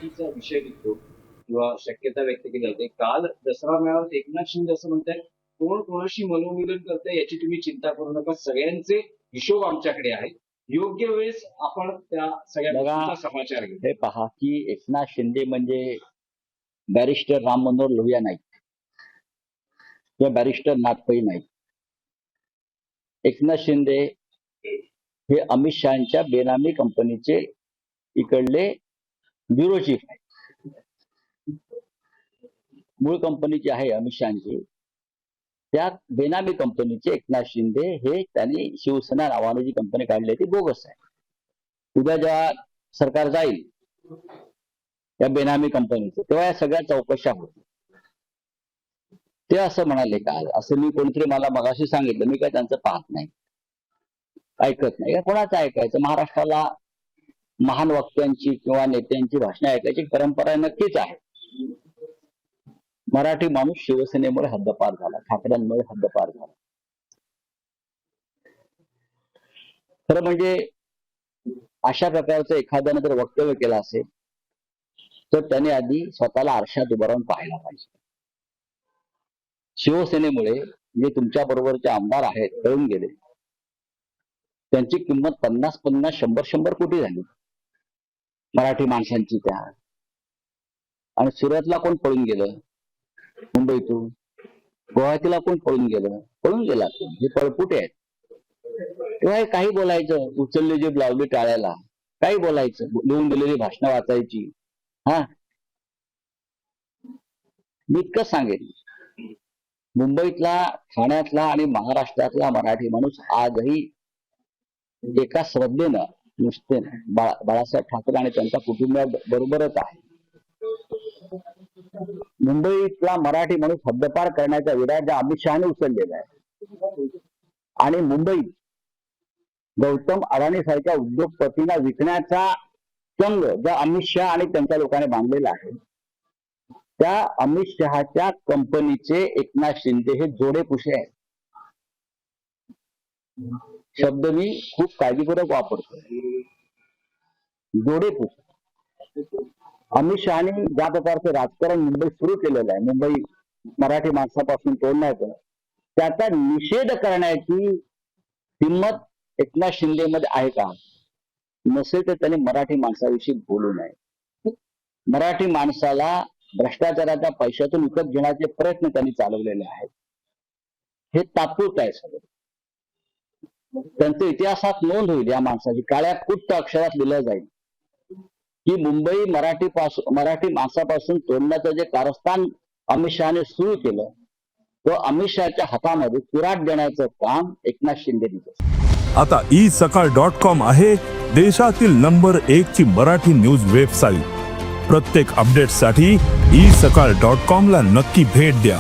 गोष्टीचा विषय निघतो किंवा शक्यता व्यक्त केली जाते. काल दसरा मेळाव्यात एकनाथ शिंदे असं म्हणतायत, कोण कोणाशी मनोमिलन करताय याची तुम्ही चिंता करू नका, सगळ्यांचे हिशोब आमच्याकडे आहेत. योग्य वेळेस आपण त्या सगळ्या गोष्टींचा समाचार घेऊ. हे पहा की एकनाथ शिंदे म्हणजे बॅरिस्टर राम मनोहर लोहिया नाहीत किंवा बॅरिस्टर नागपई नाहीत. एकनाथ शिंदे हे अमित शहाच्या बेनामी कंपनीचे इकडले ब्युरो चीफ आहेत. मूळ कंपनी जी आहे अमित शहाची, त्या बेनामी कंपनीचे एकनाथ शिंदे हे त्यांनी शिवसेना नावाने जी कंपनी काढली ती बोगस आहे. उद्या जेव्हा सरकार जाईल या बेनामी कंपनीचं, तेव्हा या सगळ्या चौकशा होतील. ते असं म्हणाले काल, असं मी कोणीतरी मला मगाशी सांगितलं, मी काय त्यांचं पाहत नाही, ऐकत नाही. कोणाचं ऐकायचं? महाराष्ट्राला महान वक्त्यांची किंवा नेत्यांची भाषणं ऐकायची परंपरा नक्कीच आहे. मराठी माणूस शिवसेनेमुळे हद्दपार झाला, ठाकरेंमुळे हद्दपार झाला. खरं म्हणजे अशा प्रकारचं एखाद्यानं जर वक्तव्य केलं असेल तर त्याने आधी स्वतःला आरशात उभं राहून पाहायला पाहिजे. शिवसेनेमुळे जे तुमच्या बरोबरचे आमदार आहेत पळून गेले, त्यांची किंमत 50-50, 100-100 कोटी झाली मराठी माणसांची. त्या आणि सुरतला कोण पळून गेलं? मुंबईतून. गुवाहाटीला कोण पळून गेलं? पळून गेला. हे पळपुटे आहेत. तेव्हा काही बोलायचं, उचलली जी लावली टाळ्याला, काही बोलायचं, लिहून दिलेली भाषणं वाचायची. हा, मी इतकंच सांगेन, मुंबईतला, ठाण्यातला आणि महाराष्ट्रातला मराठी माणूस आजही एका श्रद्धेनं, नुसते बाळासाहेब ठाकरे आणि त्यांच्या कुटुंबाबरोबरच आहे. मुंबईतला मराठी माणूस हद्दपार करण्याचा विडा ज्या अमित शहाने उचललेला आहे आणि मुंबईत गौतम अडाणी सारख्या उद्योगपतींना विकण्याचा चंग ज्या अमित शहा आणि त्यांच्या लोकांनी बांधलेला आहे, त्या अमित शहाच्या कंपनीचे एकनाथ शिंदे हे जोडेपुषे आहेत. शब्द मी खूप काळजीपूर्वक वापरतो, जोडेपुषे. अमित शहाने ज्या प्रकारचे राजकारण मुंबईत सुरू केलेलं आहे, मुंबई मराठी माणसापासून तोडण्याचं, त्याचा निषेध करण्याची हिंमत एकनाथ शिंदे मध्ये आहे का? नसेल तर त्यांनी मराठी माणसाविषयी बोलू नये. मराठी माणसाला भ्रष्टाचाराच्या पैशातून विकत घेण्याचे प्रयत्न त्यांनी चालवलेले आहेत. हे तात्पुरतं आहे सगळं. त्यांचं इतिहासात नोंद होईल या माणसाची, काळ्या कुट्ट अक्षरात लिहिलं जाईल की मुंबई मराठी माणसापासून तोडण्याचं जे कारस्थान अमित शहाने सुरू केलं, तो अमित शहाच्या हातामध्ये कुऱ्हाड देण्याचं काम एकनाथ शिंदे दिलं. आता isakal.com आहे देशातील नंबर 1 ची मराठी न्यूज वेबसाईट. प्रत्येक अपडेटसाठी isakal.com ला नक्की भेट द्या.